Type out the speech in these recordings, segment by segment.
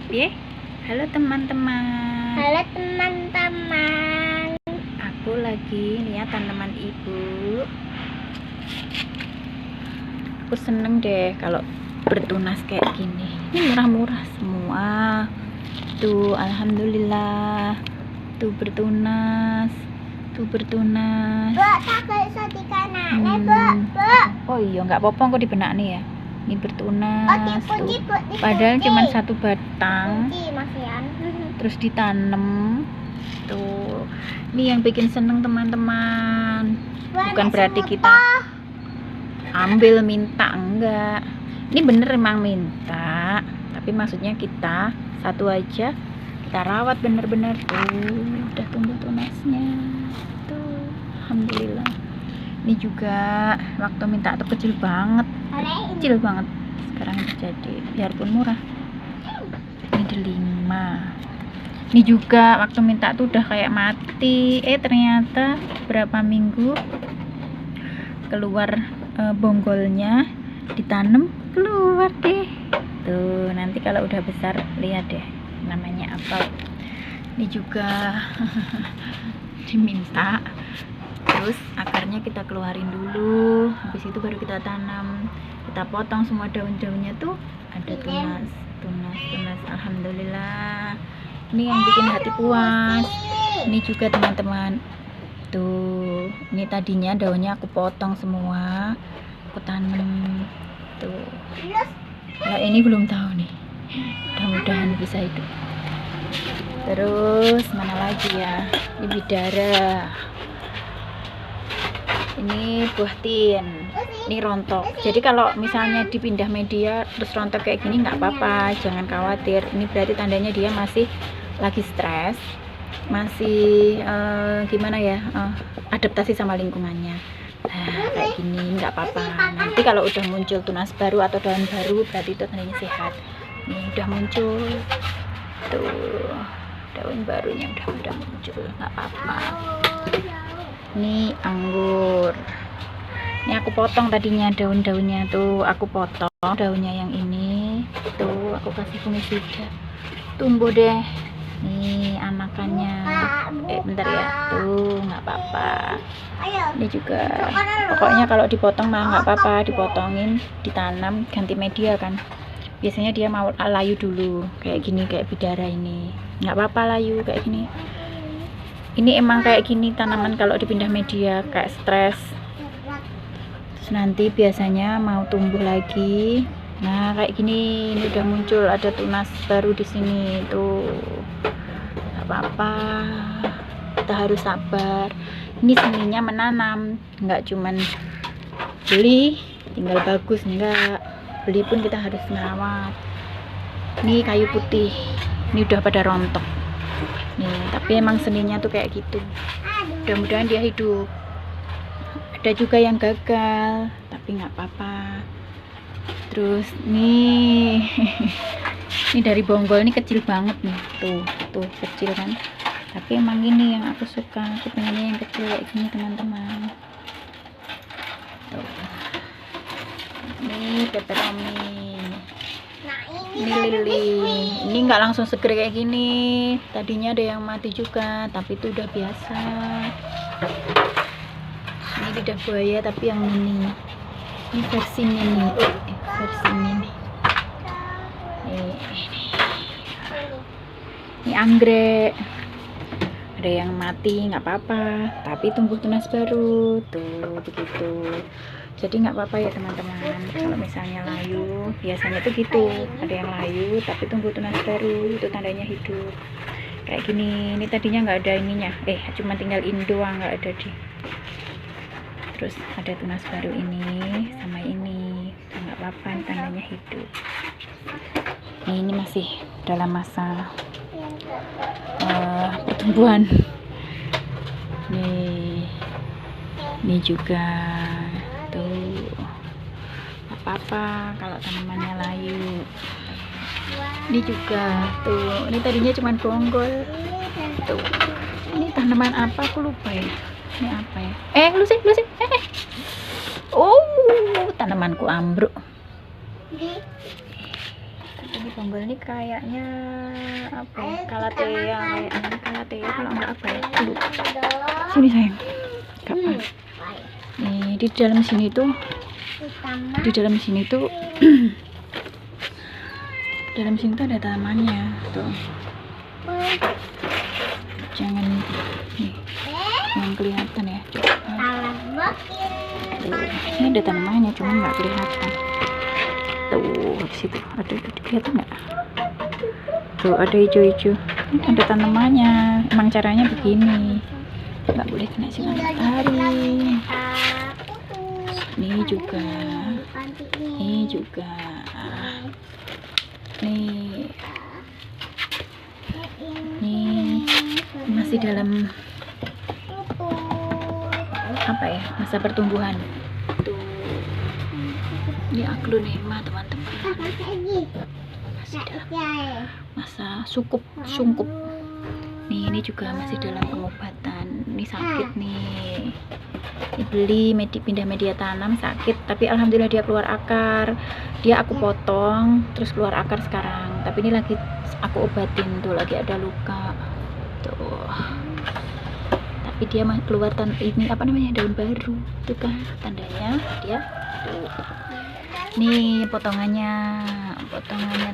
Ye, halo teman-teman. Halo teman-teman. Aku lagi lihat tanaman ibu. Aku seneng deh kalau bertunas kayak gini. Ini murah-murah semua. Tuh, alhamdulillah. Tuh bertunas. Tuh bertunas. Bu, tak iso dikanakne, Bu. Oh iya, nggak apa-apa kok dibenak nih ya. Ini bertunas. Kunci, Bu. Padahal cuma satu batang. Kunci, Mas Yan. Terus ditanam. Tuh, ini yang bikin seneng teman-teman. Bukan berarti kita ambil minta, enggak. Ini bener emang minta, tapi maksudnya kita satu aja kita rawat bener-bener. Tuh, udah tumbuh tunasnya. Tuh, alhamdulillah. Ini juga waktu minta tuh kecil banget, sekarang jadi biarpun murah. Ini delima. Ini juga waktu minta tuh udah kayak mati. Ternyata berapa minggu keluar bonggolnya, ditanam keluar deh. Tuh, nanti kalau udah besar lihat deh namanya apa. Ini juga diminta. Terus akarnya kita keluarin dulu, habis itu baru kita tanam. Kita potong semua daun-daunnya tuh ada tunas. Alhamdulillah. Ini yang bikin hati puas. Ini juga teman-teman. Tuh, ini tadinya daunnya aku potong semua, aku tanam. Tuh. Nah, ini belum tahu nih. Mudah-mudahan bisa hidup. Terus mana lagi ya? Ini bidara. Ini buah tin. Ini rontok. Jadi kalau misalnya dipindah media terus rontok kayak gini nggak apa-apa, jangan khawatir. Ini berarti tandanya dia masih lagi stres, masih gimana ya, adaptasi sama lingkungannya. Nah, kayak gini nggak apa-apa. Nanti kalau udah muncul tunas baru atau daun baru berarti itu tandanya sehat. Ini udah muncul. Tuh, daun barunya udah muncul, nggak apa-apa. Ini anggur. Ini aku potong tadinya daun-daunnya tuh, aku potong daunnya yang ini. Tuh, aku kasih fungisida. Tumbuh deh. Nih anakannya. Bentar ya. Tuh, nggak apa-apa. Ini juga. Pokoknya kalau dipotong mah nggak apa-apa, dipotongin, ditanam, ganti media kan. Biasanya dia mau layu dulu, kayak gini, kayak bidara ini. Nggak apa-apa layu kayak gini. Ini emang kayak gini tanaman kalau dipindah media, kayak stres. Terus nanti biasanya mau tumbuh lagi. Nah, kayak gini, ini udah muncul, ada tunas baru di sini tuh. Gak apa-apa, kita harus sabar. Ini seninya menanam, nggak cuman beli tinggal bagus, enggak. Beli pun kita harus merawat. Ini kayu putih, ini udah pada rontok nih, tapi emang seninya tuh kayak gitu. Mudah-mudahan dia hidup. Ada juga yang gagal, tapi nggak apa-apa. Terus nih ini dari bonggol ini kecil banget nih, tuh kecil kan, tapi emang ini yang aku suka. Aku pengennya yang kecil kayak gini teman-teman. Tuh, ini peperoni. Ini lili. Ini nggak langsung seger kayak gini, tadinya ada yang mati juga, tapi itu udah biasa. Ini lidah buaya tapi yang mini. Ini versi mini. Ini anggrek. Ada yang mati nggak apa-apa, tapi tumbuh tunas baru. Tuh, begitu. Jadi nggak apa-apa ya teman-teman. Kalau misalnya layu, biasanya tuh gitu, ada yang layu tapi tumbuh tunas baru, itu tandanya hidup. Kayak gini. Ini tadinya nggak ada ininya, cuma tinggal in doang, nggak ada di. Terus ada tunas baru ini sama ini, nggak apa-apa, tandanya hidup. Ini masih dalam masa pertumbuhan. Ini juga tuh, apa-apa kalau tanamannya layu. Ini juga tuh, ini tadinya cuma bonggol. Tuh, ini tanaman apa aku lupa ya. Ini apa ya? Lu sih. Oh, tanamanku ambruk. bonggol ini kayaknya apa ya, kalatea kayaknya, kalatea kalau nggak apa ya, dulu sini sayang, kapan nih di dalam sini tuh dalam sini tuh ada tamannya tuh, jangan nih yang kelihatan ya, coba tuh, ini ada tanamannya cuma nggak kelihatan tuh, di situ ada kelihatan nggak tuh, ada hijau-hijau, ada tanamannya. Emang caranya begini, nggak boleh kena sinar matahari. Ini juga nih masih dalam apa ya, masa pertumbuhan tuh. Ini aglonema teman-teman, masih dalam masa sungkup nih. Ini juga masih dalam pengobatan, ini sakit nih, dibeli pindah media tanam sakit, tapi alhamdulillah dia keluar akar. Dia aku potong terus keluar akar sekarang, tapi ini lagi aku obatin tuh, lagi ada luka tuh, tapi dia keluar ini apa namanya, daun baru tuh kan, tandanya dia tuh. Nih potongannya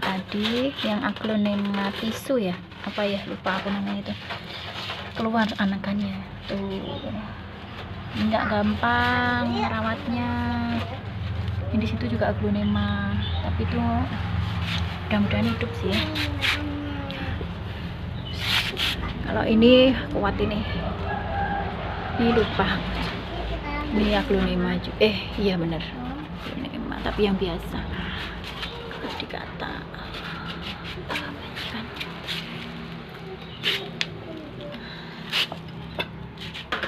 tadi yang aglonema tisu ya, apa ya, lupa aku namanya itu, keluar anakannya tuh. Nggak gampang rawatnya. Ini di situ juga aglonema, tapi tuh mudah-mudahan hidup sih ya. Kalau ini kuat ini lupa. Ini aglonema juga. Iya bener, aglonema, tapi yang biasa. Dikata kan.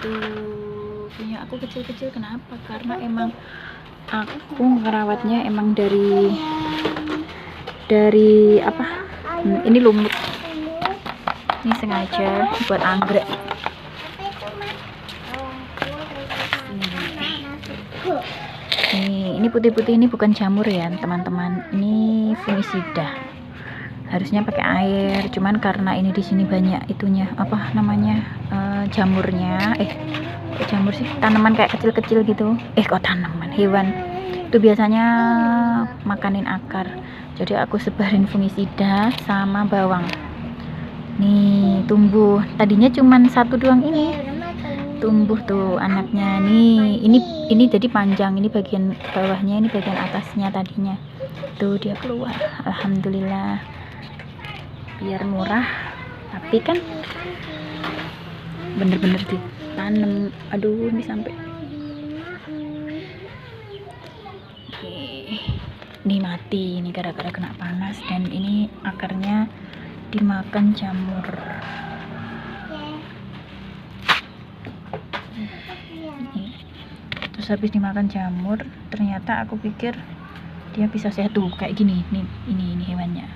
Tuh punya aku kecil-kecil, kenapa? Karena emang aku ngerawatnya emang dari apa, ini lumut, ini sengaja buat anggrek. Ini putih-putih, ini bukan jamur ya teman-teman, ini fungisida, harusnya pakai air, cuman karena ini di sini banyak itunya, apa namanya, jamurnya, jamur sih, tanaman kayak kecil-kecil gitu, kok tanaman, hewan itu biasanya makanin akar, jadi aku sebarin fungisida sama bawang. Nih tumbuh, tadinya cuman satu doang, ini tumbuh tuh anaknya nih. Ini jadi panjang, ini bagian bawahnya, ini bagian atasnya tadinya tuh, dia keluar, alhamdulillah. Biar murah tapi kan bener-bener ditanam. Aduh ini sampai ini mati, ini gara-gara kena panas, dan ini akarnya dimakan jamur. Terus habis dimakan jamur, ternyata aku pikir dia bisa sehat tuh kayak gini. Ini hewannya.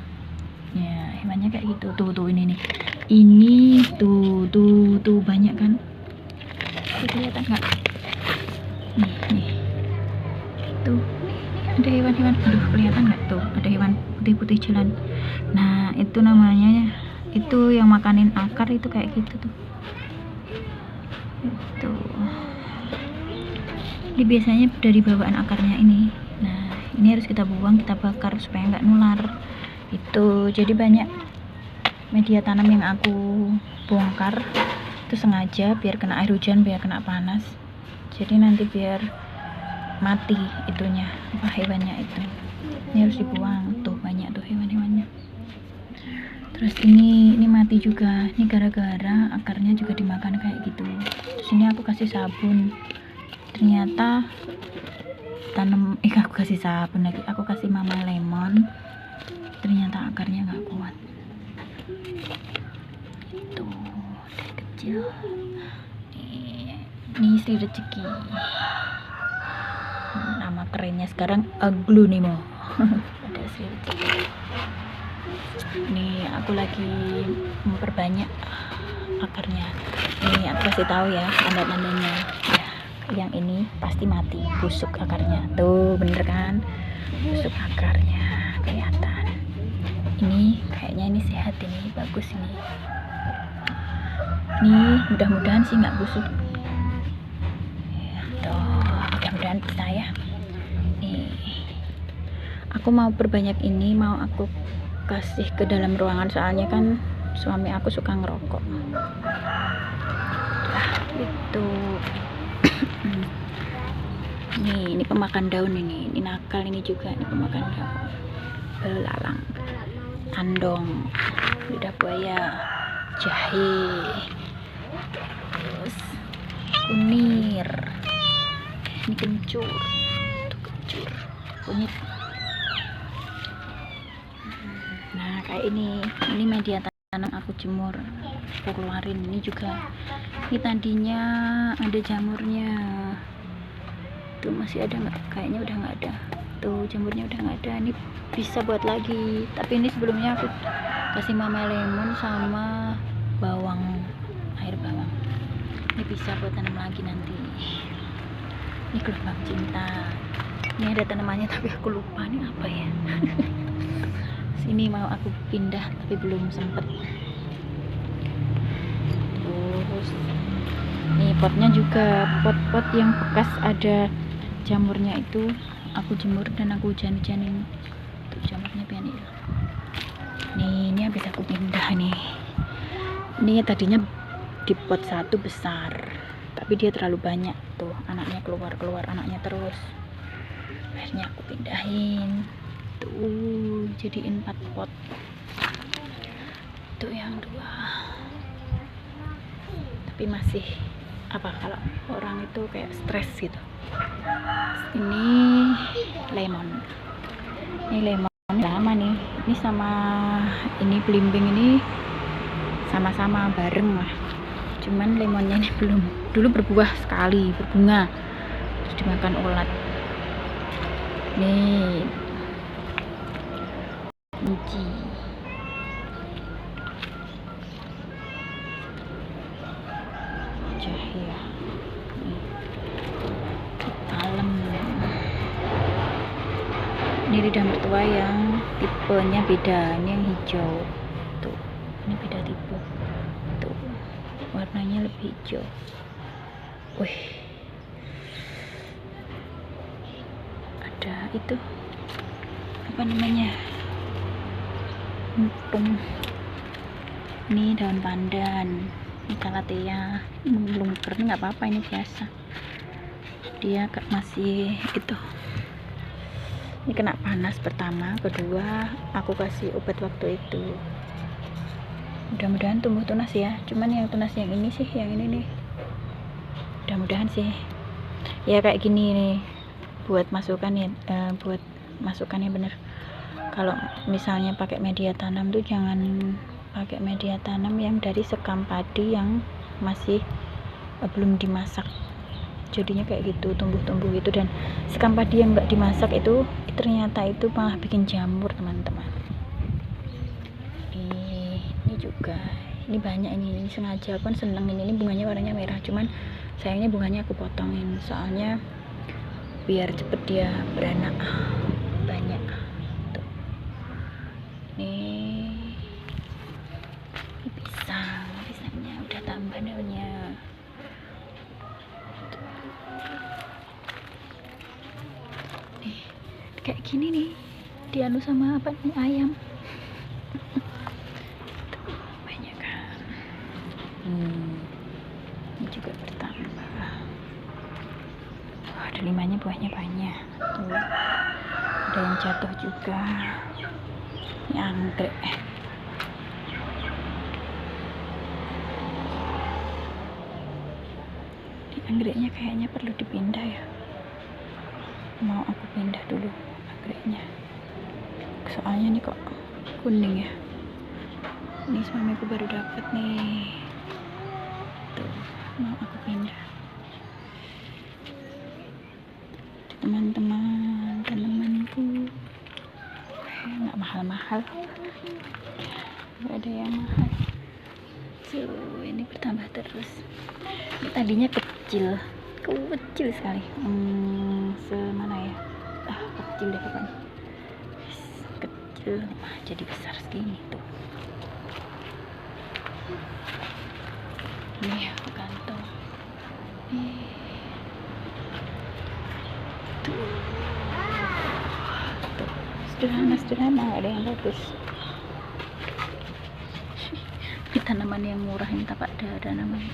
Ya, hewannya kayak gitu. Tuh ini nih. Ini tuh banyak kan? Tuh, kelihatan nggak? Nih. Tuh, ada hewan-hewan. Aduh, kelihatan nggak tuh? Ada hewan putih-putih jalan. Nah, itu namanya, itu yang makanin akar itu kayak gitu tuh. Itu. Ini biasanya dari bawaan akarnya ini. Nah, ini harus kita buang, kita bakar supaya nggak nular. Itu jadi banyak media tanam yang aku bongkar itu sengaja biar kena air hujan, biar kena panas, jadi nanti biar mati itunya, hewannya itu. Ini harus dibuang, tuh banyak tuh hewan-hewannya. Terus ini mati juga, ini gara-gara akarnya juga dimakan kayak gitu. Terus ini aku kasih sabun, ternyata aku kasih sabun lagi, aku kasih mama lemon, ternyata akarnya nggak kuat. Itu dari kecil. Ini Sri Rezeki, nama kerennya sekarang aglonema. Ada Sri Rezeki. Ini aku lagi memperbanyak akarnya. Ini aku kasih tahu ya tanda-tandanya ya. Yang ini pasti mati, busuk akarnya tuh, bener kan, busuk akarnya kelihatan. Ini kayaknya ini sehat, ini bagus ini mudah-mudahan sih nggak busuk ya, tuh mudah-mudahan bisa ya. Nih aku mau perbanyak ini, mau aku kasih ke dalam ruangan soalnya kan suami aku suka ngerokok. Itu ini pemakan daun, ini nakal, ini juga ini pemakan daun. Belalang, andong, lidah buaya, jahe, terus kunir, ini kencur, kunyit. Nah kayak ini media tanam aku jemur, aku keluarin. Ini juga, ini tadinya ada jamurnya tuh, masih ada nggak? Kayaknya udah nggak ada tuh, jamurnya udah nggak ada. Ini bisa buat lagi, tapi ini sebelumnya aku kasih mama lemon sama bawang, air bawang. Ini bisa buat tanam lagi nanti. Ini gelombang cinta, ini ada tanamannya tapi aku lupa ini apa ya. Sini mau aku pindah tapi belum sempet. Terus nih potnya juga, pot yang bekas ada jamurnya itu aku jemur dan aku hujan-hujanin tuh jamurnya biar hilang. Nih ini habis aku pindah nih. Ini tadinya di pot satu besar tapi dia terlalu banyak tuh, anaknya keluar anaknya terus. Akhirnya aku pindahin tuh, jadiin 4 pot. Tuh yang 2. Tapi masih apa, kalau orang itu kayak stres gitu. Ini lemon lama nih, ini sama ini belimbing ini sama-sama bareng lah, cuman lemonnya ini belum, dulu berbuah sekali, berbunga terus dimakan ulat. Nih kunci, jahe ya, alem. Ini lidah mertua yang tipenya beda, ini yang hijau tuh, ini beda tipe tuh, warnanya lebih hijau. Wih, ada itu apa namanya, empung. Ini daun pandan, ini calathea, belum kering nggak apa-apa, ini biasa, dia masih itu. Ini kena panas pertama, kedua aku kasih obat waktu itu. Mudah-mudahan tumbuh tunas ya, cuman yang tunas yang ini sih, yang ini nih mudah-mudahan sih ya kayak gini nih. Buat masukan ya, buat masukannya bener, kalau misalnya pakai media tanam tuh jangan pakai media tanam yang dari sekam padi yang masih belum dimasak, jadinya kayak gitu, tumbuh-tumbuh gitu. Dan sekam padi yang nggak dimasak itu ternyata itu malah bikin jamur teman-teman. Ini juga, ini banyak, ini sengaja aku kan seneng ini bunganya warnanya merah, cuman sayangnya bunganya aku potongin soalnya biar cepet dia beranak banyak tuh. Ini pisangnya udah tambah daunnya. Kayak gini nih, dianu sama apa nih, ayam. Tuh, banyak kan. Ini juga bertambah. Oh, ada 5-nya, buahnya banyak. Tuh, ada yang jatuh juga. Ini anggrek. Ini anggreknya kayaknya perlu dipindah ya. Mau aku pindah dulu anggreknya, soalnya ini kok kuning ya. Ini suamiku baru dapat nih tuh, mau aku pindah. Teman-teman, tanamanku nggak mahal-mahal, nggak ada yang mahal tuh. Ini bertambah terus. Ini tadinya kecil sekali, semana ya, kecil deh pokoknya, jadi besar segini tuh. Ini aku gantung. Tuh. Sederhana, ada yang bagus. Ini tanaman yang murah, ini tapak dada namanya.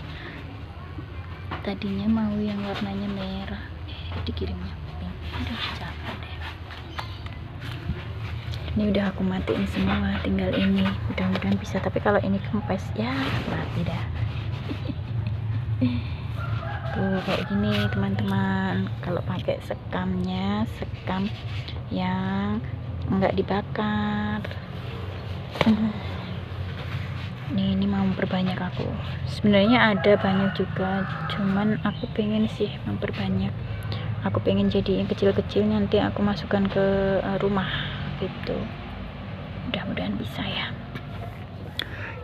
Tadinya mau yang warnanya merah, dikirimnya pink. Aduh, capek deh. Ini udah aku matiin semua, tinggal ini. Mudah-mudahan bisa, tapi kalau ini kempes ya mati dah. Tuh kayak gini teman-teman. Kalau pakai sekam yang enggak dibakar. Ini mau memperbanyak aku. Sebenarnya ada banyak juga, cuman aku pengen sih memperbanyak. Aku pengen jadi yang kecil-kecil, nanti aku masukkan ke rumah gitu. Mudah-mudahan bisa ya.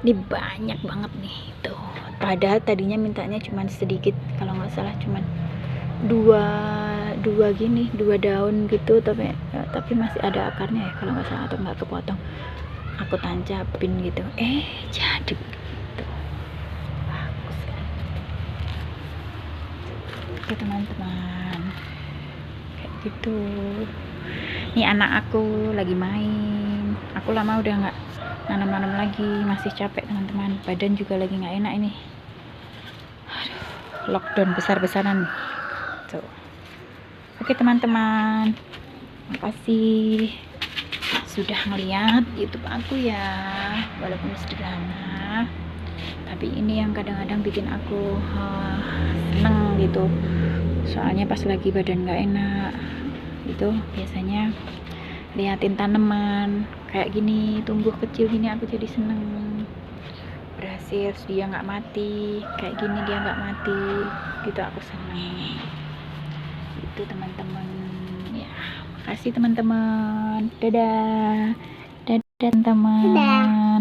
Ini banyak banget nih tuh. Padahal tadinya mintanya cuman sedikit, kalau nggak salah cuman dua daun gitu, tapi masih ada akarnya ya kalau nggak salah, atau nggak kepotong. Aku tancapin gitu, jadi begitu. Bagus kan? Oke teman-teman, kayak gitu. Ini anak aku lagi main. Aku lama udah nggak nanam-nanam lagi, masih capek teman-teman. Badan juga lagi nggak enak ini. Aduh, lockdown besar-besaran tuh. Oke teman-teman, makasih sudah ngeliat YouTube aku ya, walaupun sederhana, tapi ini yang kadang-kadang bikin aku seneng gitu. Soalnya pas lagi badan nggak enak gitu, biasanya liatin tanaman kayak gini tumbuh kecil gini, aku jadi seneng. Berhasil dia nggak mati, kayak gini dia nggak mati gitu, aku seneng. Itu teman-teman ya. Makasih teman-teman. Dadah teman-teman.